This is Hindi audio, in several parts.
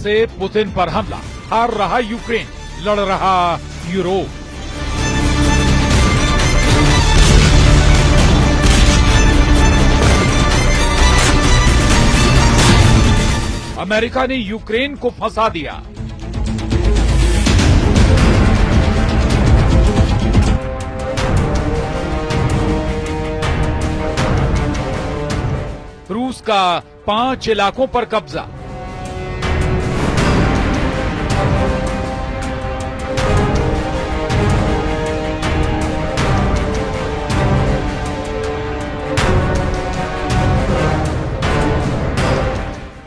से पुतिन पर हमला, हार रहा यूक्रेन, लड़ रहा यूरोप। अमेरिका ने यूक्रेन को फंसा दिया। रूस का 5 इलाकों पर कब्जा।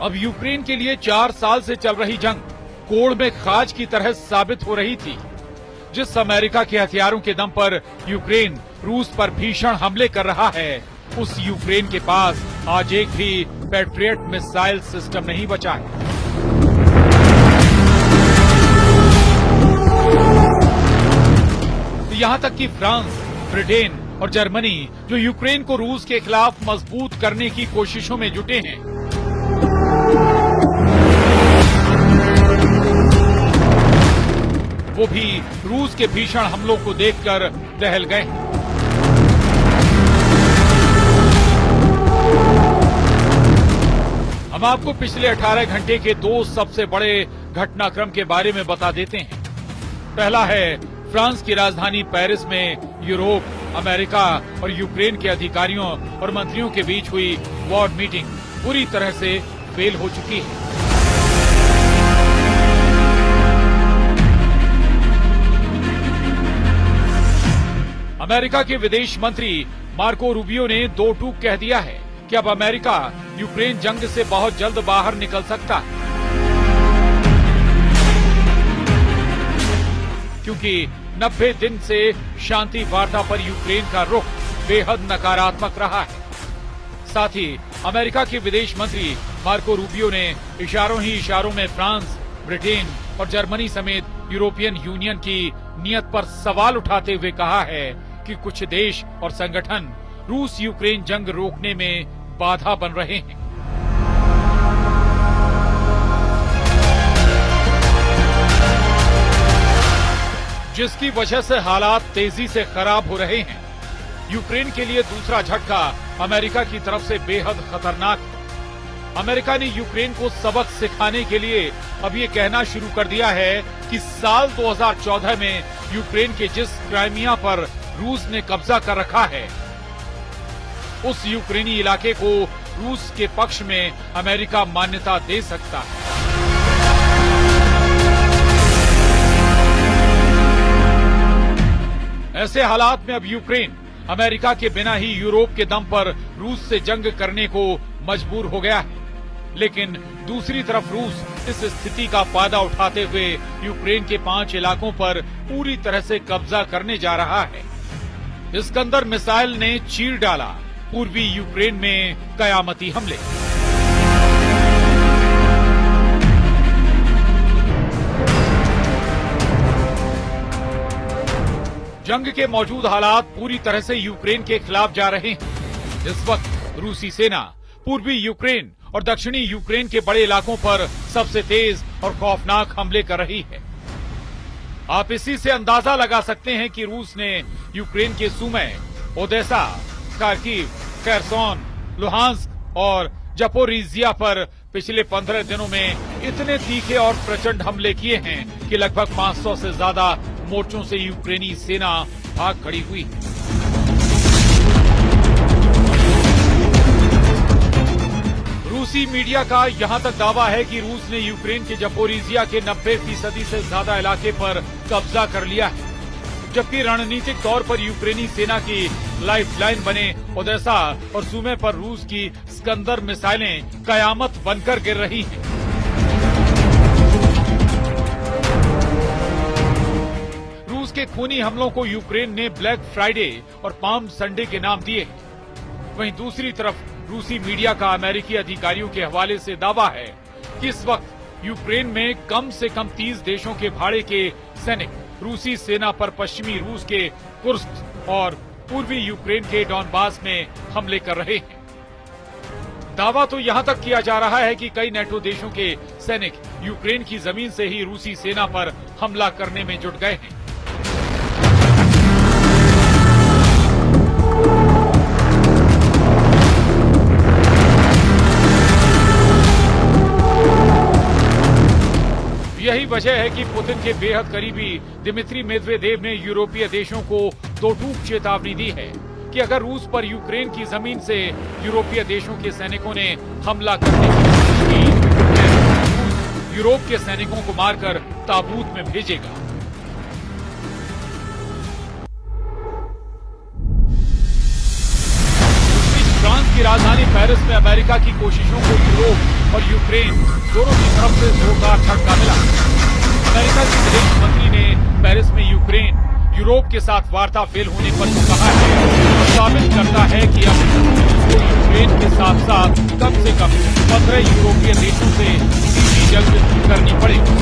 अब यूक्रेन के लिए 4 साल से चल रही जंग कोड़ में खाज की तरह साबित हो रही थी। जिस अमेरिका के हथियारों के दम पर यूक्रेन रूस पर भीषण हमले कर रहा है, उस यूक्रेन के पास आज एक भी पैट्रियट मिसाइल सिस्टम नहीं बचा है। यहां तक कि फ्रांस, ब्रिटेन और जर्मनी, जो यूक्रेन को रूस के खिलाफ मजबूत करने की कोशिशों में जुटे हैं, वो भी रूस के भीषण हमलों को देखकर दहल गए। हम आपको पिछले 18 घंटे के 2 सबसे बड़े घटनाक्रम के बारे में बता देते हैं। पहला है फ्रांस की राजधानी पेरिस में यूरोप, अमेरिका और यूक्रेन के अधिकारियों और मंत्रियों के बीच हुई वार्ड मीटिंग पूरी तरह से फेल हो चुकी है। अमेरिका के विदेश मंत्री मार्को रूबियो ने 2 टूक कह दिया है कि अब अमेरिका यूक्रेन जंग से बहुत जल्द बाहर निकल सकता है, क्योंकि 90 दिन से शांति वार्ता पर यूक्रेन का रुख बेहद नकारात्मक रहा है। साथ ही अमेरिका के विदेश मंत्री मार्को रूबियो ने इशारों ही इशारों में फ्रांस, ब्रिटेन और जर्मनी समेत यूरोपियन यूनियन की नीयत पर सवाल उठाते हुए कहा है कि कुछ देश और संगठन रूस यूक्रेन जंग रोकने में बाधा बन रहे हैं। जिसकी वजह से हालात तेजी से खराब हो रहे हैं। यूक्रेन के लिए दूसरा झटका अमेरिका की तरफ से बेहद खतरनाक है। अमेरिका ने यूक्रेन को सबक सिखाने के लिए अब ये कहना शुरू कर दिया है कि साल 2014 में यूक्रेन के जिस क्राइमिया पर रूस ने कब्जा कर रखा है, उस यूक्रेनी इलाके को रूस के पक्ष में अमेरिका मान्यता दे सकता है। ऐसे हालात में अब यूक्रेन अमेरिका के बिना ही यूरोप के दम पर रूस से जंग करने को मजबूर हो गया है। लेकिन दूसरी तरफ रूस इस स्थिति का फायदा उठाते हुए यूक्रेन के 5 इलाकों पर पूरी तरह से कब्जा करने जा रहा है। इस्कंदर मिसाइल ने चीर डाला पूर्वी यूक्रेन में कयामती हमले। जंग के मौजूद हालात पूरी तरह से यूक्रेन के खिलाफ जा रहे हैं। इस वक्त रूसी सेना पूर्वी यूक्रेन और दक्षिणी यूक्रेन के बड़े इलाकों पर सबसे तेज और खौफनाक हमले कर रही है। आप इसी से अंदाजा लगा सकते हैं कि रूस ने यूक्रेन के सुमे, ओदेसा, खार्किव, खेरसोन, लुहांस्क और जपोरिजिया पर पिछले 15 दिनों में इतने तीखे और प्रचंड हमले किए हैं कि लगभग 500 से ज्यादा मोर्चों से यूक्रेनी सेना भाग खड़ी हुई है। रूसी मीडिया का यहां तक दावा है कि रूस ने यूक्रेन के जपोरिजिया के 90% से ज्यादा इलाके पर कब्जा कर लिया है, जबकि रणनीतिक तौर पर यूक्रेनी सेना की लाइफलाइन बने ओदेसा और सुमे पर रूस की स्कंदर मिसाइलें कयामत बनकर गिर रही हैं। रूस के खूनी हमलों को यूक्रेन ने ब्लैक फ्राइडे और पाम संडे के नाम दिए। वहीं दूसरी तरफ रूसी मीडिया का अमेरिकी अधिकारियों के हवाले से दावा है कि इस वक्त यूक्रेन में कम से कम 30 देशों के भाड़े के सैनिक रूसी सेना पर पश्चिमी रूस के कुर्स्क और पूर्वी यूक्रेन के डॉनबास में हमले कर रहे हैं। दावा तो यहां तक किया जा रहा है कि कई नेटो देशों के सैनिक यूक्रेन की जमीन से ही रूसी सेना पर हमला करने में जुट गए हैं। यही वजह है कि पुतिन के बेहद करीबी दिमित्री मेदवेदेव ने यूरोपीय देशों को दो टूक चेतावनी दी है कि अगर रूस पर यूक्रेन की जमीन से यूरोपीय देशों के सैनिकों ने हमला करने की कोशिश की तो रूस यूरोप के सैनिकों को मारकर ताबूत में भेजेगा। फ्रांस की राजधानी पेरिस में अमेरिका की कोशिशों को यूरोप और यूक्रेन दोनों की तरफ से जोरदार झटका मिला। अमेरिका के विदेश मंत्री ने पेरिस में यूक्रेन यूरोप के साथ वार्ता फेल होने पर कहा है, साबित करता है कि अब उसको यूक्रेन के साथ साथ कम से कम 15 यूरोपीय देशों से सीधी जंग करनी पड़ेगी।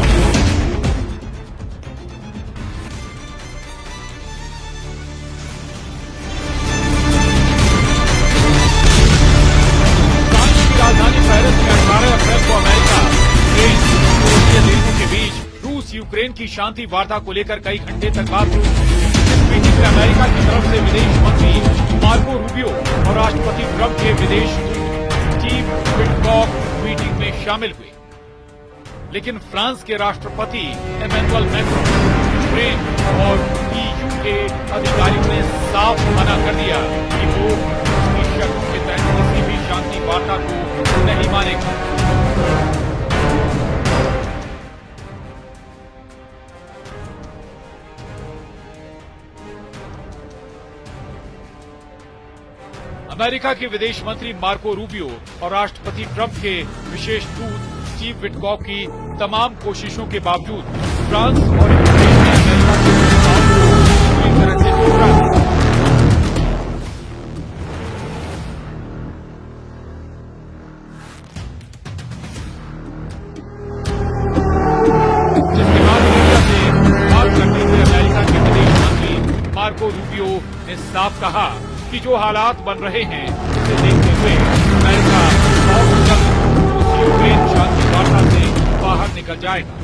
यूक्रेन की शांति वार्ता को लेकर कई घंटे तक बात हुई। इस मीटिंग में अमेरिका की तरफ से विदेश मंत्री मार्को रूबियो और राष्ट्रपति ट्रंप के विदेश दूत स्टीव विटकॉफ मीटिंग में शामिल हुए। लेकिन फ्रांस के राष्ट्रपति एमेनुअल मैक्रों, यूक्रेन और ईयू के अधिकारियों ने साफ मना कर दिया कि वो उसकी शर्तों के तहत किसी भी शांति वार्ता को नहीं मानेगा। अमेरिका के विदेश मंत्री मार्को रूबियो और राष्ट्रपति ट्रंप के विशेष दूत स्टीव विटकॉफ की तमाम कोशिशों के बावजूद फ्रांस और यूक्रेन ने अमेरिका के प्रस्ताव को पूरी तरह से ठुकरा दिया। जिसके बाद मीडिया से बात करते हुए अमेरिका के विदेश मंत्री मार्को रूबियो ने साफ कहा कि जो हालात बन रहे हैं उसे देखते हुए अमेरिका बहुत जल्द यूक्रेन शांति वार्ता से बाहर निकल जाएगा।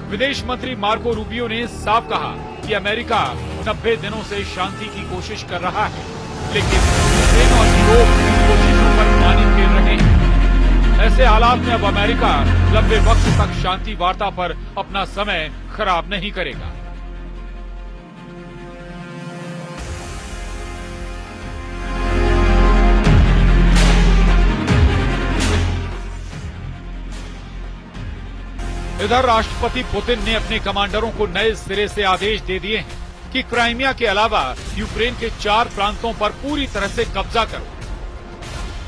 विदेश मंत्री मार्को रूबियो ने साफ कहा कि अमेरिका 90 दिनों से शांति की कोशिश कर रहा है, लेकिन यूक्रेन और यूरोप इन कोशिशों पर पानी फेर रहे हैं। ऐसे हालात में अब अमेरिका लंबे वक्त तक शांति वार्ता पर अपना समय खराब नहीं करेगा। इधर राष्ट्रपति पुतिन ने अपने कमांडरों को नए सिरे से आदेश दे दिए हैं कि क्राइमिया के अलावा यूक्रेन के 4 प्रांतों पर पूरी तरह से कब्जा करो।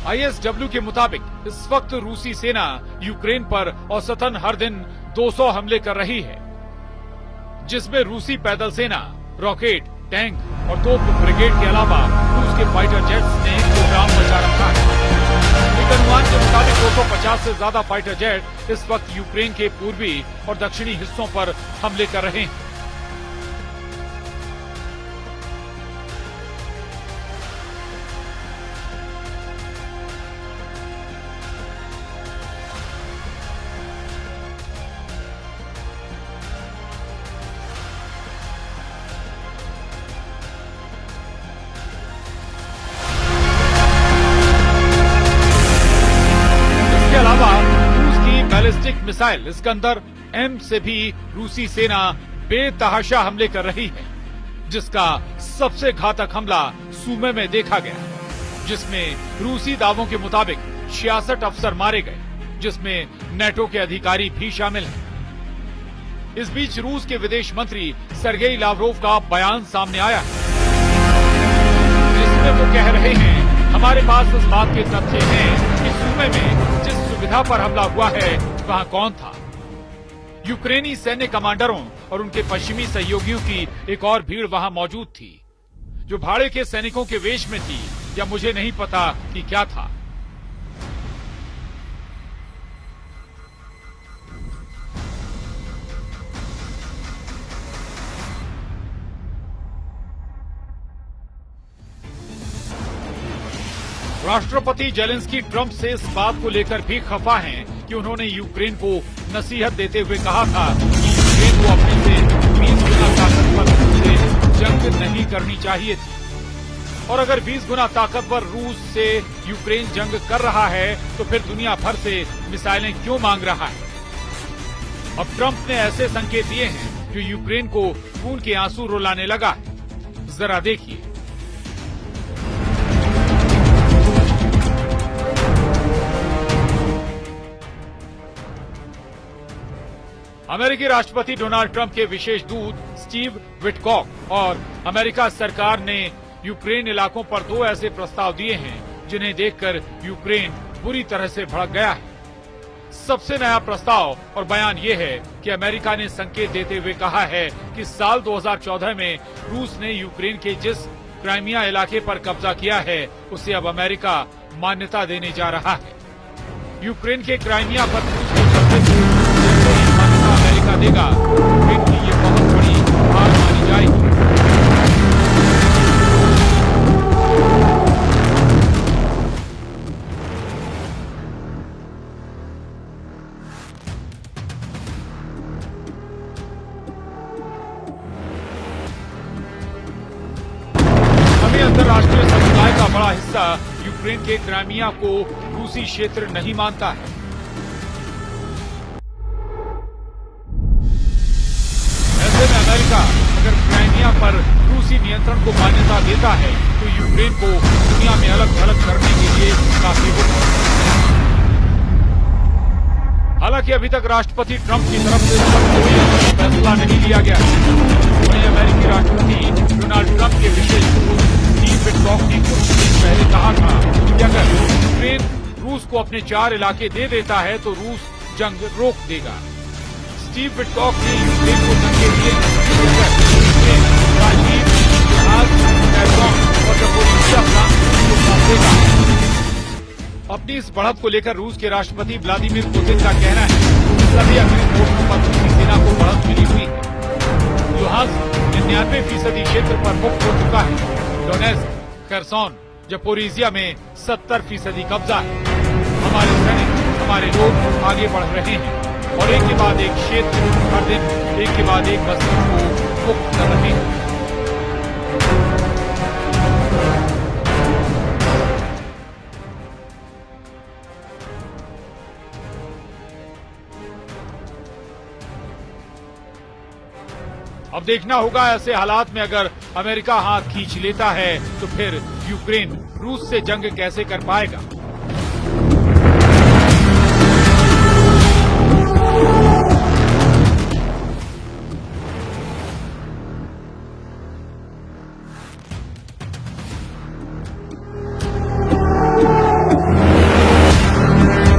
आईएसडब्ल्यू के मुताबिक इस वक्त रूसी सेना यूक्रेन पर औसतन हर दिन 200 हमले कर रही है, जिसमें रूसी पैदल सेना, रॉकेट, टैंक और तोप ब्रिगेड के अलावा रूस के फाइटर जेट्स ने प्रोग्राम मचा रखा है। एक अनुमान के मुताबिक 250 से ज्यादा फाइटर जेट इस वक्त यूक्रेन के पूर्वी और दक्षिणी हिस्सों पर हमले कर रहे हैं। बैलिस्टिक मिसाइल इस्कंदर एम से भी रूसी सेना बेतहाशा हमले कर रही है, जिसका सबसे घातक हमला सूमे में देखा गया, जिसमें रूसी दावों के मुताबिक 66 अफसर मारे गए, जिसमें नेटो के अधिकारी भी शामिल हैं। इस बीच रूस के विदेश मंत्री सर्गेई लावरोव का बयान सामने आया है, जिसमें वो कह रहे हैं, हमारे पास इस बात के तथ्य हैं कि सूमे में जिस सुविधा पर हमला हुआ है वहां कौन था। यूक्रेनी सैन्य कमांडरों और उनके पश्चिमी सहयोगियों की एक और भीड़ वहां मौजूद थी, जो भाड़े के सैनिकों के वेश में थी, या मुझे नहीं पता कि क्या था। राष्ट्रपति जेलेंस्की ट्रंप से इस बात को लेकर भी खफा हैं कि उन्होंने यूक्रेन को नसीहत देते हुए कहा था कि यूक्रेन को अपने से 20 गुना ताकतवर रूस से जंग नहीं करनी चाहिए थी। और अगर 20 गुना ताकतवर रूस से यूक्रेन जंग कर रहा है तो फिर दुनिया भर से मिसाइलें क्यों मांग रहा है? अब ट्रंप ने ऐसे संकेत दिए हैं जो यूक्रेन को खून के आंसू रुलाने लगा है। जरा देखिए। अमेरिकी राष्ट्रपति डोनाल्ड ट्रंप के विशेष दूत स्टीव विटकॉक और अमेरिका सरकार ने यूक्रेन इलाकों पर 2 ऐसे प्रस्ताव दिए हैं जिन्हें देखकर यूक्रेन बुरी तरह से भड़क गया है। सबसे नया प्रस्ताव और बयान ये है कि अमेरिका ने संकेत देते हुए कहा है कि साल 2014 में रूस ने यूक्रेन के जिस क्राइमिया इलाके पर कब्जा किया है उसे अब अमेरिका मान्यता देने जा रहा है। यूक्रेन के क्राइमिया पर रूस के कब्जे से मान्यता अमेरिका देगा। यूक्रेन की ये बहुत बड़ी हार मानी जाएगी। अंतर्राष्ट्रीय समुदाय का बड़ा हिस्सा यूक्रेन के क्राइमिया को रूसी क्षेत्र नहीं मानता है। ऐसे में अमेरिका अगर क्राइमिया पर रूसी नियंत्रण को मान्यता देता है तो यूक्रेन को दुनिया में अलग थलग करने के लिए काफी होगा। हालांकि अभी तक राष्ट्रपति ट्रंप की तरफ से कोई फैसला नहीं लिया गया। वहीं अमेरिकी राष्ट्रपति डोनाल्ड ट्रंप के विशेष दूत स्टीव विटकॉक ने कुछ दिन पहले कहा था कि अगर यूक्रेन रूस को अपने 4 इलाके दे देता है तो रूस जंग रोक देगा। स्टीव विटकॉक ने यूक्रेन को संकेत दिए कि अगर यूक्रेन राजनीति, इतिहास, खैरसॉन और ज़पोरिज़िया प्रांत को सौंप देगा। अपनी इस बढ़त को लेकर रूस के राष्ट्रपति व्लादिमीर पुतिन का कहना है कि सभी अग्रिम पोस्टों पर रूसी सेना को बढ़त मिली हुई है। लुहांस्क 99% क्षेत्र पर मुक्त हो चुका है। डोनेस्क, खैरसॉन, ज़पोरिज़िया में 70% कब्जा है। हमारे सैनिक, हमारे लोग आगे बढ़ रहे हैं और एक के बाद एक क्षेत्र हर दिन एक के बाद एक बस्तियों को मुक्त कर रहे हैं। अब देखना होगा ऐसे हालात में अगर अमेरिका हाथ खींच लेता है तो फिर यूक्रेन रूस से जंग कैसे कर पाएगा।